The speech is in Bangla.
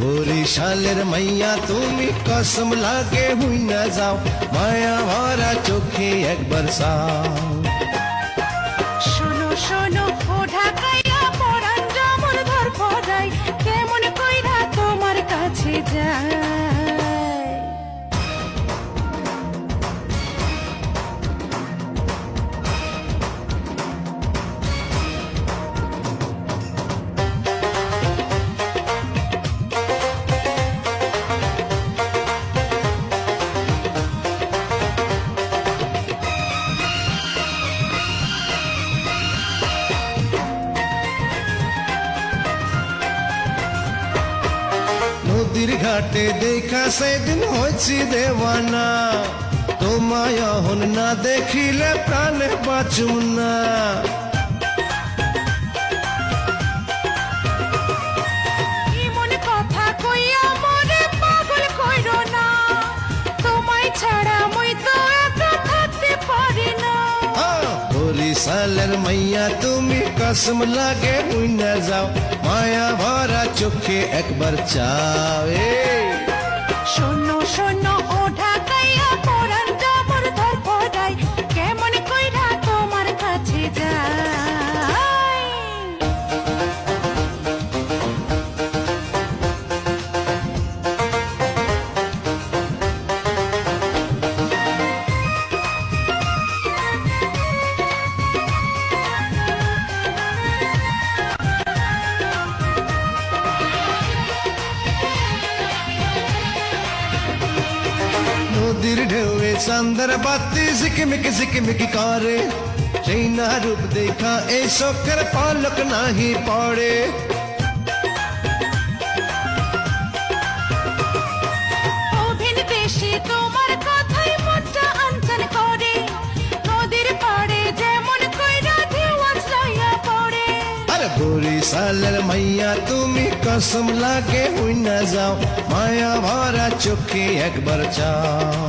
বরিশালের মাইয়া তুমি কসম লাগে হুই না যাও, মায়া ভরা চোখে একবার চাও। শোনো শোনো ও ঢাকাইয়া পরাণ যেমন ধর পড়াই, কেমন কইরা তোমার কাছে যায়। নদীর ঘাটে দেখা সেদিন হয়েছি দেওয়ানা, তোমায় হন না দেখিলে প্রাণে বাঁচুম না। এমন কথা কইয়া মনে পাগল কইরো না, তোমায় ছাড়া মই তো একা থাকতে পারি না। বরিশালের মাইয়া তুমি কসম লাগে হুই না যাও, মায়া ভরা চোখে একবার চাও। শোনো শোনো ও ঢাকাইয়া পরাণ যেমন ধর পড়াই, কেমন কইরা তোমার কাছে যায়। নদীর ঢেউয়ে চান্দার বাতি ঝিকিমিকি করে, সেই না রূপ দেখা এই শোকের পালক নাহি পড়ে। অভিন দেশে তোমার কথাই মনটা আনচান করে, নদীর পাড়ে যেমন কইরা ঢেউ আজ লইয়া পড়ে। আরে বরিশালের মাইয়া তুমি কসম লাগে হুই না যাও, মায়া ভরা চোখে একবার চাও।